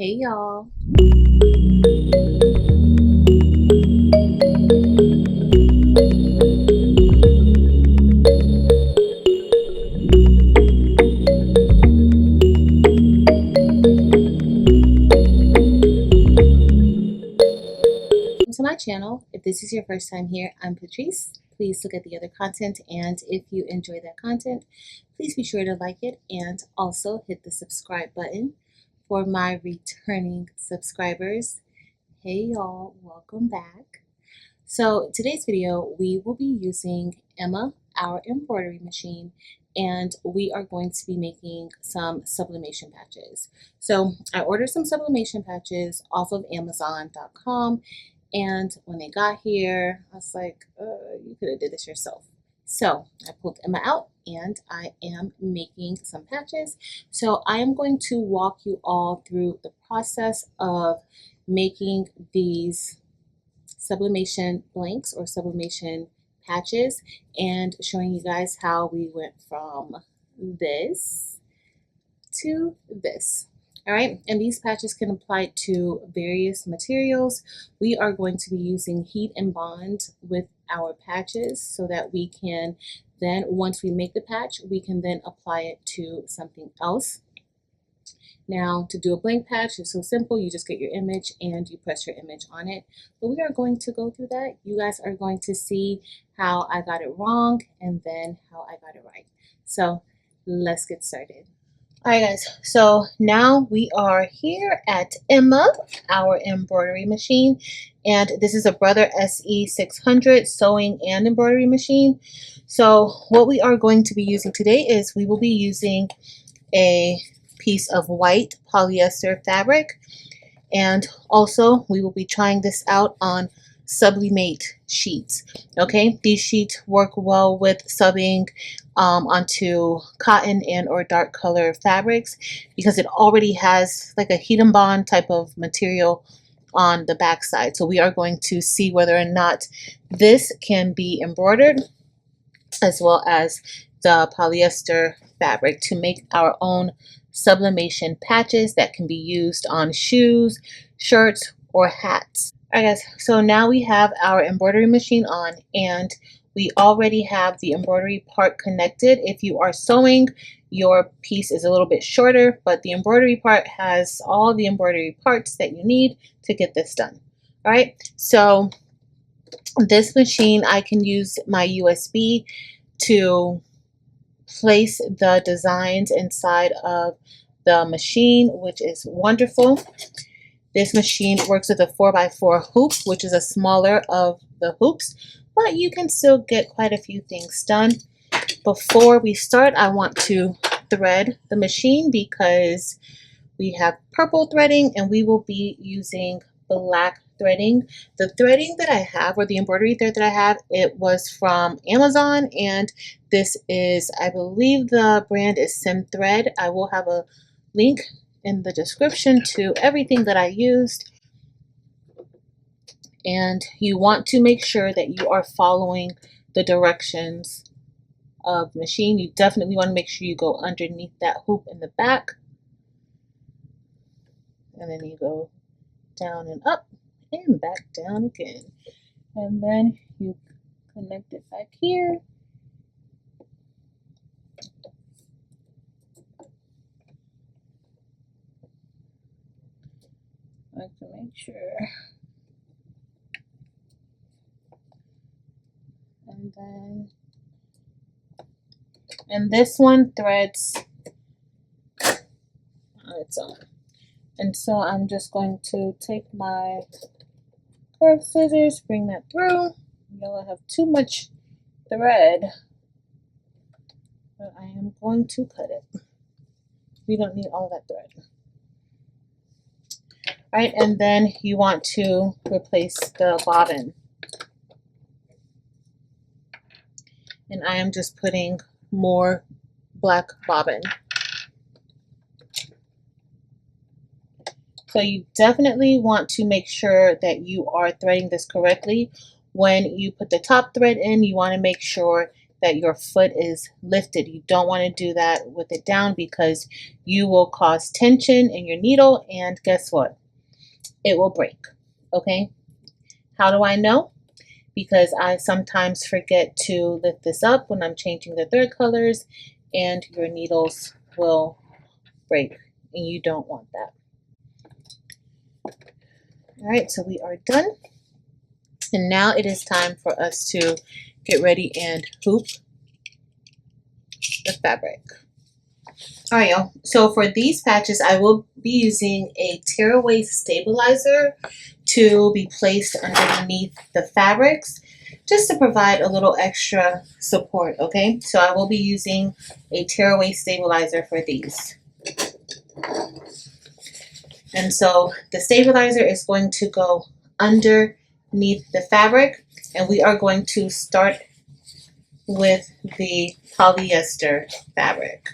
Hey y'all. Welcome to my channel. If this is your first time here, I'm Patrice. Please look at the other content, and if you enjoy that content, please be sure to like it and also hit the subscribe button. For my returning subscribers, hey y'all, welcome back. So today's video, we will be using Emma, our embroidery machine, and we are going to be making some sublimation patches. So I ordered some sublimation patches off of Amazon.com, and when they got here, I was like, you could have did this yourself. So I pulled Emma out and I am making some patches. So I am going to walk you all through the process of making these sublimation blanks or sublimation patches and showing you guys how we went from this to this. All right, and these patches can apply to various materials. We are going to be using heat and bond with our patches so that we can then, once we make the patch, we can then apply it to something else. Now, to do a blank patch is so simple. You just get your image and you press your image on it. But we are going to go through that. You guys are going to see how I got it wrong and then how I got it right. So let's get started. All right, guys, so now we are here at Emma, our embroidery machine, and this is a Brother SE600 sewing and embroidery machine. So what we are going to be using today is we will be using a piece of white polyester fabric, and also we will be trying this out on Sublimate sheets. Okay, these sheets work well with subbing onto cotton and or dark color fabrics because it already has like a heat and bond type of material on the back side. So we are going to see whether or not this can be embroidered as well as the polyester fabric to make our own sublimation patches that can be used on shoes, shirts, or hats. Alright guys, so now we have our embroidery machine on and we already have the embroidery part connected. If you are sewing, your piece is a little bit shorter, but the embroidery part has all the embroidery parts that you need to get this done. Alright, so this machine, I can use my USB to place the designs inside of the machine, which is wonderful. This machine works with a 4x4 hoop, which is a smaller of the hoops, but you can still get quite a few things done. Before we start, I want to thread the machine because we have purple threading and we will be using black threading. The threading that I have, or the embroidery thread that I have, it was from Amazon, and this is, I believe the brand is Sim Thread. I will have a link in the description to everything that I used. And you want to make sure that you are following the directions of the machine. You definitely want to make sure you go underneath that hoop in the back. And then you go down and up and back down again. And then you connect it back here. I like to make sure. And this one threads on its own. And so I'm just going to take my curved scissors, bring that through. You don't have too much thread, but I am going to cut it. We don't need all that thread. All right, and then you want to replace the bobbin. And I am just putting more black bobbin. So you definitely want to make sure that you are threading this correctly. When you put the top thread in, you want to make sure that your foot is lifted. You don't want to do that with it down because you will cause tension in your needle, and guess what? It will break. Okay? How do I know? Because I sometimes forget to lift this up when I'm changing the thread colors, and your needles will break, and you don't want that. All right, so we are done. And now it is time for us to get ready and hoop the fabric. All right, y'all. So for these patches, I will be using a tearaway stabilizer to be placed underneath the fabrics, just to provide a little extra support, okay? So I will be using a tearaway stabilizer for these. And so the stabilizer is going to go underneath the fabric, and we are going to start with the polyester fabric.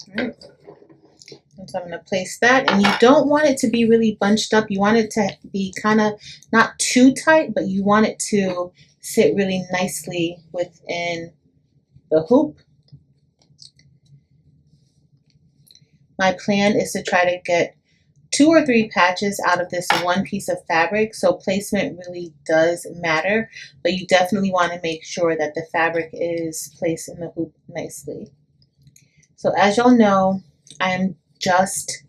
All right. And so I'm going to place that, and you don't want it to be really bunched up. You want it to be kind of not too tight, but you want it to sit really nicely within the hoop. My plan is to try to get 2 or 3 patches out of this one piece of fabric, so placement really does matter, but you definitely want to make sure that the fabric is placed in the hoop nicely. So as y'all know, I am just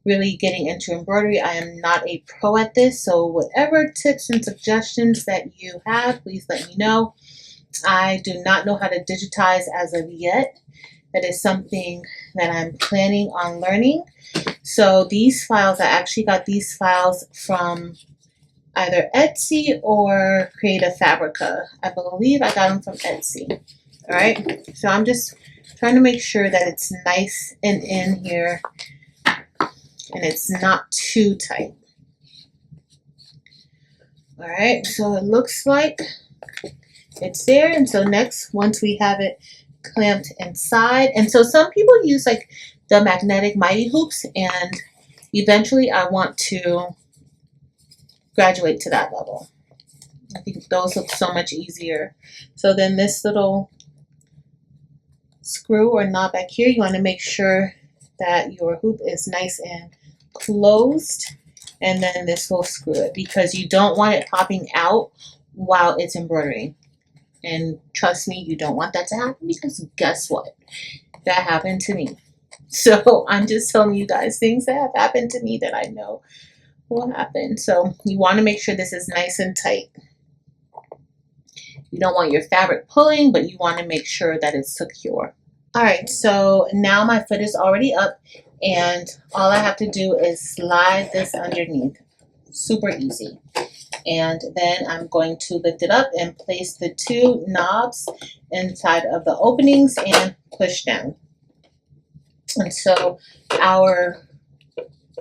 really getting into embroidery. I am not a pro at this, so whatever tips and suggestions that you have, please let me know. I do not know how to digitize as of yet. That is something that I'm planning on learning. So these files, I actually got these files from either Etsy or Creative Fabrica. I believe I got them from Etsy. All right, so I'm just trying to make sure that it's nice and in here, and it's not too tight. All right, so it looks like it's there. And so next, once we have it clamped inside, and so some people use like the magnetic mighty hoops, and eventually I want to graduate to that level. I think those look so much easier. So then this little screw or knob back here, you want to make sure that your hoop is nice and closed, and then this will screw it, because you don't want it popping out while it's embroidering. And trust me, you don't want that to happen, because guess what? That happened to me. So I'm just telling you guys things that have happened to me that I know will happen. So you want to make sure this is nice and tight. You don't want your fabric pulling, but you want to make sure that it's secure. All right, so now my foot is already up, and all I have to do is slide this underneath. Super easy. And then I'm going to lift it up and place the 2 knobs inside of the openings and push down. And so our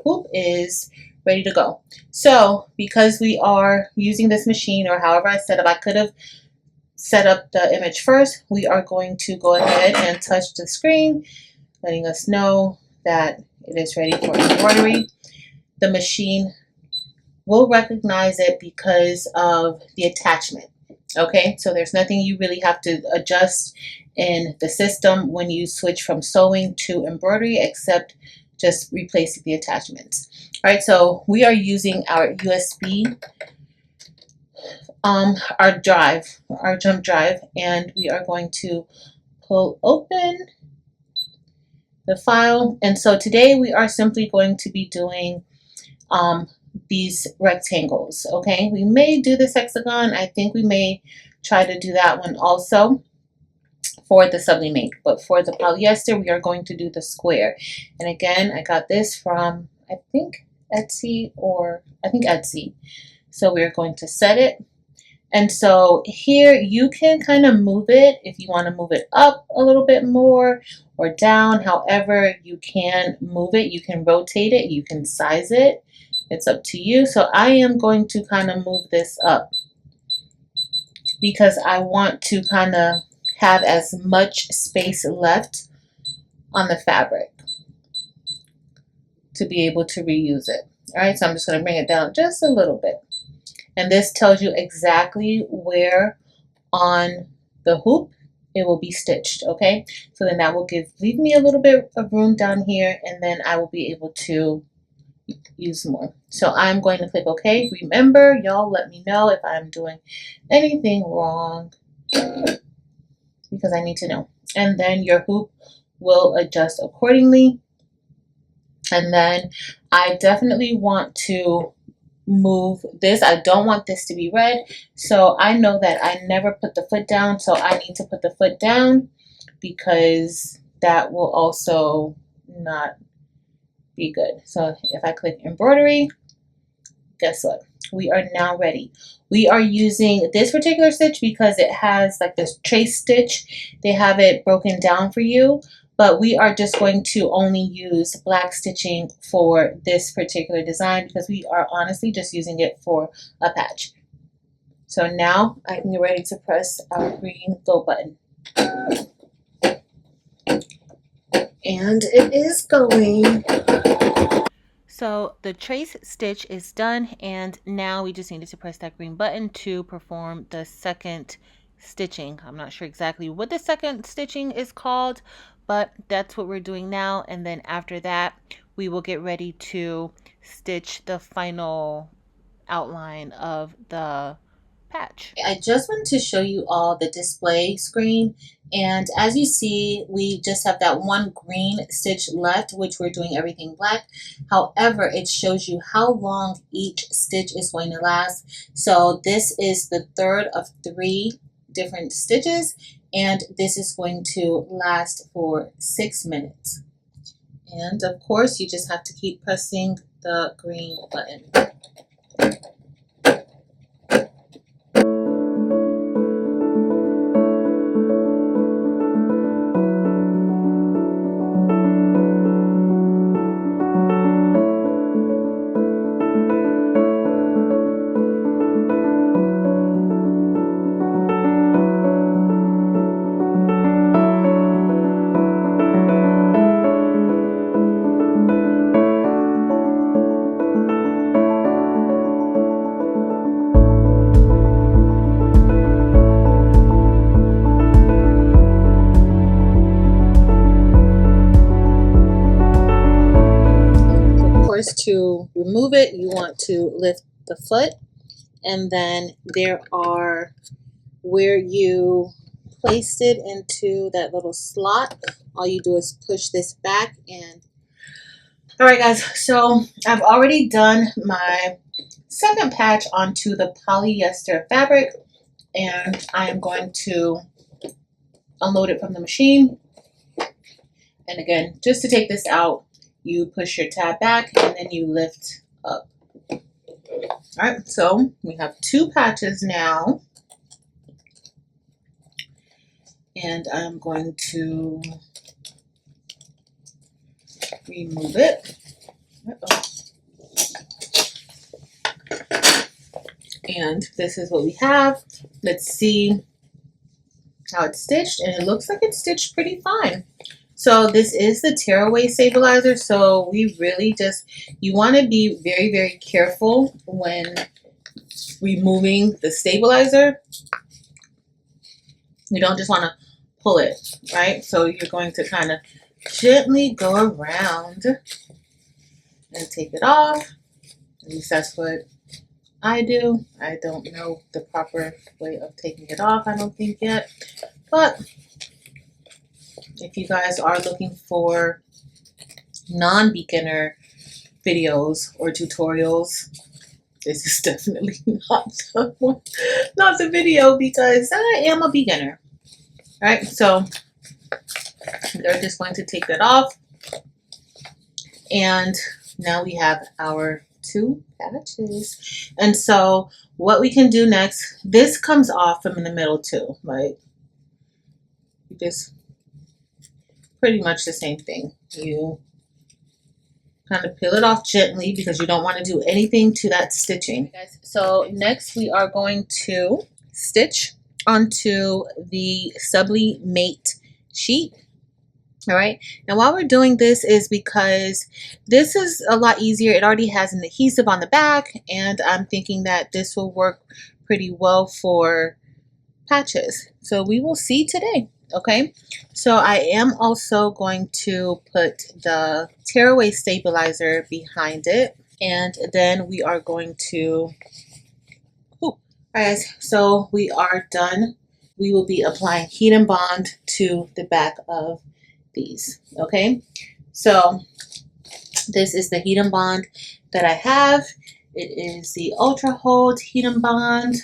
hoop is ready to go. So because we are using this machine, or however I set up, I could have set up the image first. We are going to go ahead and touch the screen, letting us know that it is ready for embroidery. The machine will recognize it because of the attachment. Okay, so there's nothing you really have to adjust in the system when you switch from sewing to embroidery, except just replacing the attachments. All right, so we are using our USB, our jump drive, and we are going to pull open the file. And so today we are simply going to be doing these rectangles. Okay, we may do this hexagon. I think we may try to do that one also for the sublimate, but for the polyester we are going to do the square. And again, I got this from I think Etsy. So we're going to set it, and so here you can kind of move it if you want to move it up a little bit more or down. However you can move it, you can rotate it, you can size it. It's up to you. So I am going to kind of move this up because I want to kind of have as much space left on the fabric to be able to reuse it. All right, so I'm just going to bring it down just a little bit. And this tells you exactly where on the hoop it will be stitched, okay? So then that will leave me a little bit of room down here, and then I will be able to use more. So I'm going to click OK. Remember, y'all let me know if I'm doing anything wrong because I need to know. And then your hoop will adjust accordingly. And then I definitely want to move this. I don't want this to be red. So I know that I never put the foot down. So I need to put the foot down because that will also not be good. So if I click embroidery, guess what? We are now ready. We are using this particular stitch because it has like this trace stitch. They have it broken down for you, but we are just going to only use black stitching for this particular design because we are honestly just using it for a patch. So now I can get ready to press our green go button. And it is going. So the trace stitch is done, and now we just needed to press that green button to perform the second stitching. I'm not sure exactly what the second stitching is called, but that's what we're doing now. And then after that, we will get ready to stitch the final outline of the patch. I just wanted to show you all the display screen, and as you see, we just have that one green stitch left, which we're doing everything black. However, it shows you how long each stitch is going to last. So this is the third of 3 different stitches, and this is going to last for 6 minutes. And of course, you just have to keep pressing the green button. To remove it, you want to lift the foot, and then there are where you placed it into that little slot. All you do is push this back. And all right, guys, so I've already done my second patch onto the polyester fabric, and I am going to unload it from the machine. And again, just to take this out, you push your tab back and then you lift up. All right, so we have 2 patches now. And I'm going to remove it. And this is what we have. Let's see how it's stitched, and it looks like it's stitched pretty fine. So this is the tearaway stabilizer, so we really just, you want to be very, very careful when removing the stabilizer. You don't just want to pull it, right? So you're going to kind of gently go around and take it off. At least that's what I do. I don't know the proper way of taking it off, I don't think yet. But if you guys are looking for non-beginner videos or tutorials, this is definitely not the one, not the video, because I am a beginner. All right, so they're just going to take that off, and now we have our 2 patches. And so what we can do next, this comes off from in the middle too, like just pretty much the same thing. You kind of peel it off gently because you don't want to do anything to that stitching. So next we are going to stitch onto the Sublimate sheet. All right, and while we're doing this is because this is a lot easier. It already has an adhesive on the back, and I'm thinking that this will work pretty well for patches. So we will see today. Okay, so I am also going to put the tearaway stabilizer behind it, and then we are going to, all right guys, so we are done. We will be applying heat and bond to the back of these. Okay, so this is the heat and bond that I have. It is the Ultra Hold heat and bond,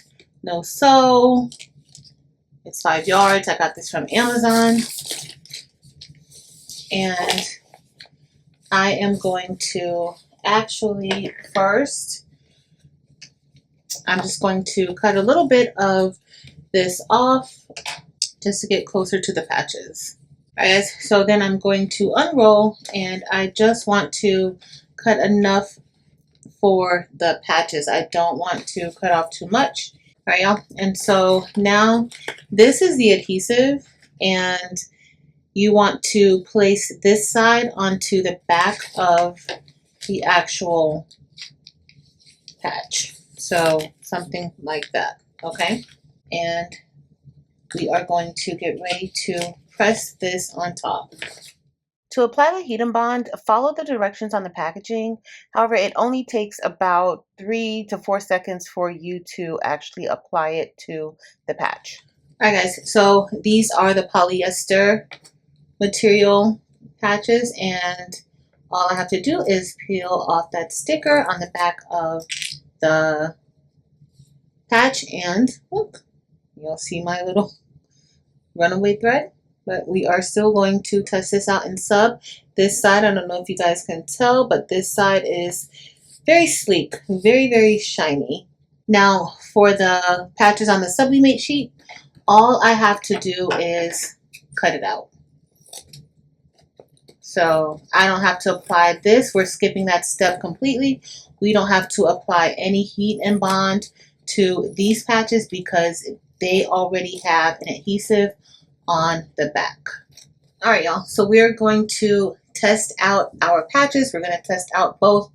no sew. It's 5 yards. I got this from Amazon. And I am going to actually first, I'm just going to cut a little bit of this off just to get closer to the patches. All right, guys, so then I'm going to unroll, and I just want to cut enough for the patches. I don't want to cut off too much. All right, y'all. And so now this is the adhesive, and you want to place this side onto the back of the actual patch. So something like that, okay? And we are going to get ready to press this on top. To apply the heat and bond, follow the directions on the packaging. However, it only takes about 3 to 4 seconds for you to actually apply it to the patch. All right, guys, so these are the polyester material patches, and all I have to do is peel off that sticker on the back of the patch, and look, you'll see my little runaway thread. But we are still going to test this out in sub. This side, I don't know if you guys can tell, but this side is very sleek, very shiny. Now for the patches on the Sublimate sheet, all I have to do is cut it out. So I don't have to apply this. We're skipping that step completely. We don't have to apply any heat and bond to these patches because they already have an adhesive on the back. All right, y'all. So we're going to test out our patches. We're going to test out both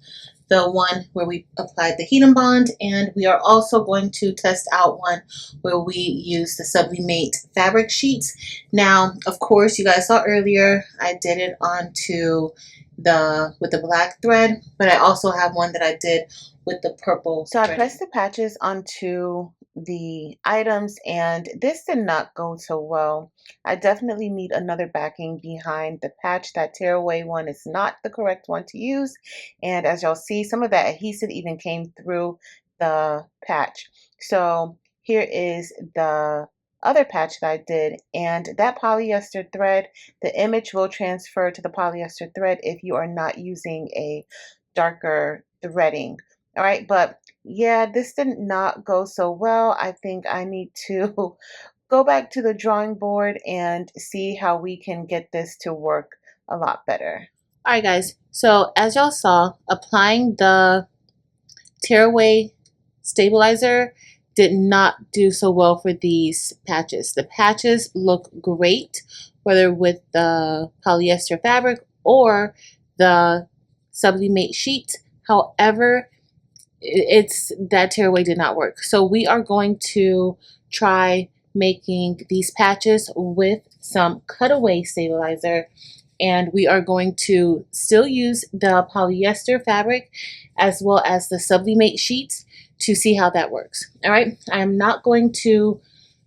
the one where we applied the heat and bond, and we are also going to test out one where we use the Sublimate fabric sheets. Now, of course, you guys saw earlier, I did it onto with the black thread, but I also have one that I did with the purple. So I pressed the patches onto the items, and this did not go so well. I definitely need another backing behind the patch. That tearaway one is not the correct one to use, and as y'all see, some of that adhesive even came through the patch. So here is the other patch that I did, and that polyester thread, the image will transfer to the polyester thread if you are not using a darker threading. All right, but yeah, this did not go so well. I think I need to go back to the drawing board and see how we can get this to work a lot better. All right, guys, so as y'all saw, applying the tearaway stabilizer did not do so well for these patches. The patches look great, whether with the polyester fabric or the Sublimate sheet. However, that tearaway did not work. So we are going to try making these patches with some cutaway stabilizer, and we are going to still use the polyester fabric as well as the Sublimate sheets to see how that works. All right, I am not going to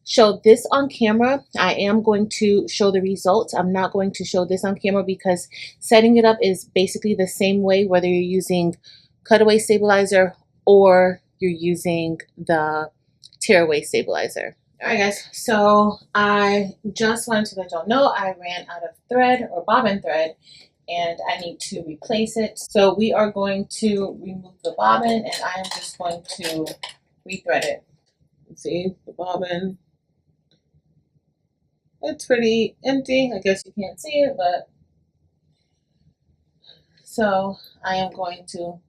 show this on camera. I am going to show the results. I'm not going to show this on camera because setting it up is basically the same way whether you're using cutaway stabilizer or you're using the tearaway stabilizer. All right, guys, so I just wanted to let y'all know I ran out of thread or bobbin thread, and I need to replace it. So we are going to remove the bobbin, and I am just going to rethread it. See the bobbin, it's pretty empty. I guess you can't see it, but so I am going to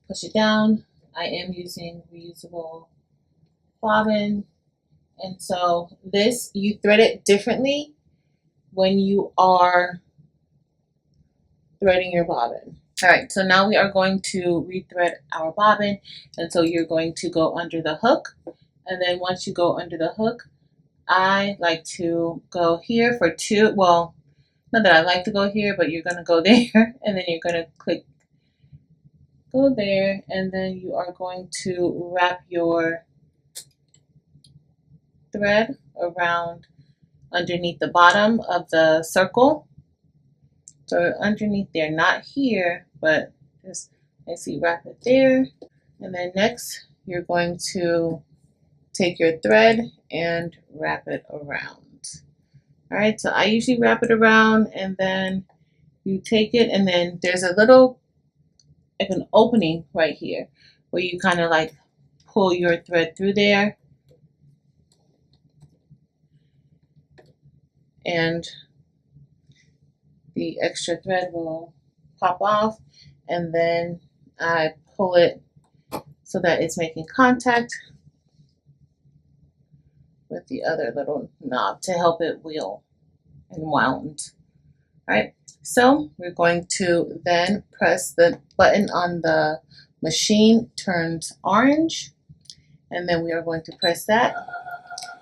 push it down. I am using reusable bobbin, and so this, you thread it differently when you are threading your bobbin. All right, so now we are going to rethread our bobbin, and so you're going to go under the hook, and then once you go under the hook, I like to go here for two, well, not that I like to go here, but you're going to go there, and then you're going to click go there, and then you are going to wrap your thread around underneath the bottom of the circle. So underneath there, not here, but just basically wrap it there. And then next, you're going to take your thread and wrap it around. All right, so I usually wrap it around, and then you take it, and then there's a little, like an opening right here, where you kind of like pull your thread through there. And the extra thread will pop off, and then I pull it so that it's making contact with the other little knob to help it wheel and wound. All right, so we're going to then press the button on the machine turns orange, and then we are going to press that,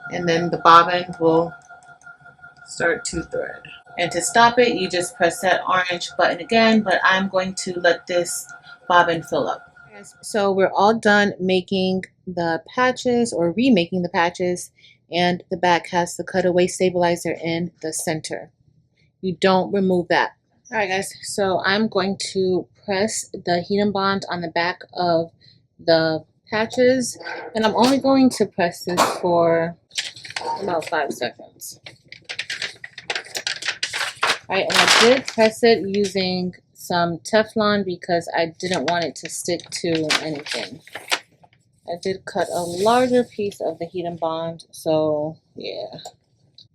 and then the bobbin will start to thread. And to stop it, you just press that orange button again, but I'm going to let this bobbin fill up. So we're all done making the patches, or remaking the patches, and the back has the cutaway stabilizer in the center. You don't remove that. All right, guys, so I'm going to press the heat and bond on the back of the patches, and I'm only going to press this for about 5 seconds. All right, and I did press it using some Teflon because I didn't want it to stick to anything. I did cut a larger piece of the heat and bond, so yeah.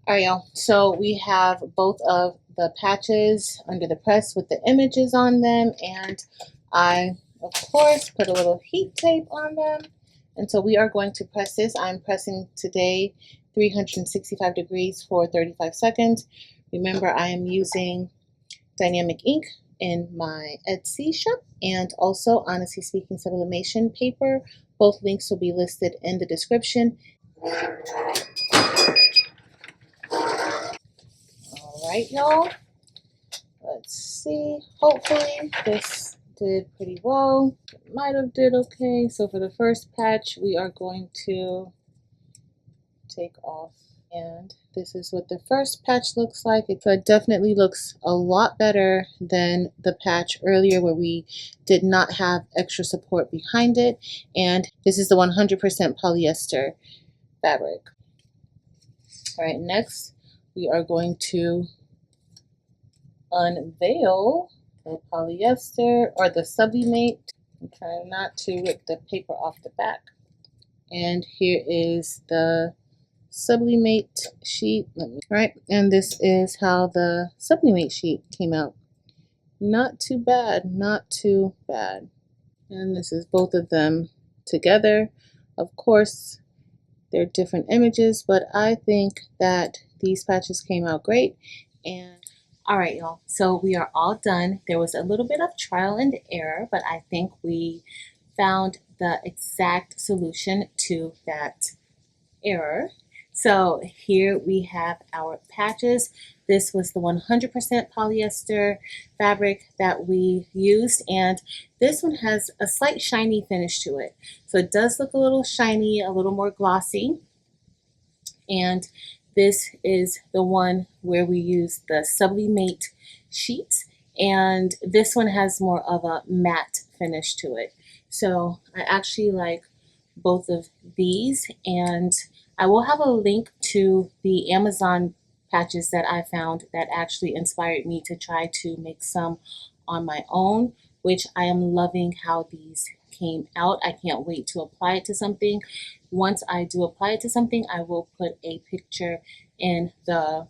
All right, y'all, so we have both of the patches under the press with the images on them, and I, of course, put a little heat tape on them. And so we are going to press this. I'm pressing today 365 degrees for 35 seconds. Remember, I am using dynamic ink in my Etsy shop, and also Honestly Speaking Sublimation paper. Both links will be listed in the description. All right, y'all. Let's see. Hopefully this did pretty well. It might have did okay. So for the first patch, we are going to take off. And this is what the first patch looks like. It definitely looks a lot better than the patch earlier where we did not have extra support behind it. And this is the 100% polyester fabric. All right, next we are going to unveil the polyester, or the Sublimate. I'm trying not to rip the paper off the back. And here is the Sublimate sheet. Right, and this is how the Sublimate sheet came out. Not too bad, not too bad. And this is both of them together. Of course, they're different images, but I think that these patches came out great. And all right, y'all, so we are all done. There was a little bit of trial and error, but I think we found the exact solution to that error. So here we have our patches. This was the 100% polyester fabric that we used, and this one has a slight shiny finish to it. So it does look a little shiny, a little more glossy. And this is the one where we use the Sublimate sheets, and this one has more of a matte finish to it. So I actually like both of these, and I will have a link to the Amazon patches that I found that actually inspired me to try to make some on my own, which I am loving how these came out. I can't wait to apply it to something. Once I do apply it to something, I will put a picture in the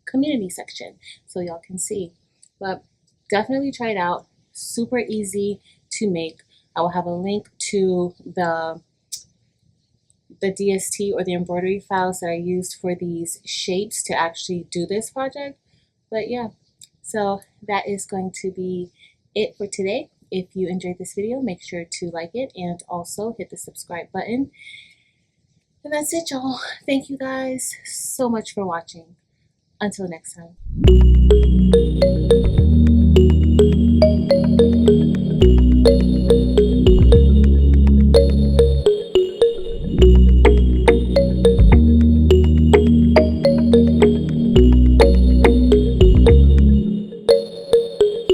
community section so y'all can see. But definitely try it out. Super easy to make. I will have a link to the DST, or the embroidery files that I used for these shapes to actually do this project. But yeah, So that is going to be it for today. If you enjoyed this video, make sure to like it and also hit the subscribe button. And that's it, y'all. Thank you guys so much for watching. Until next time.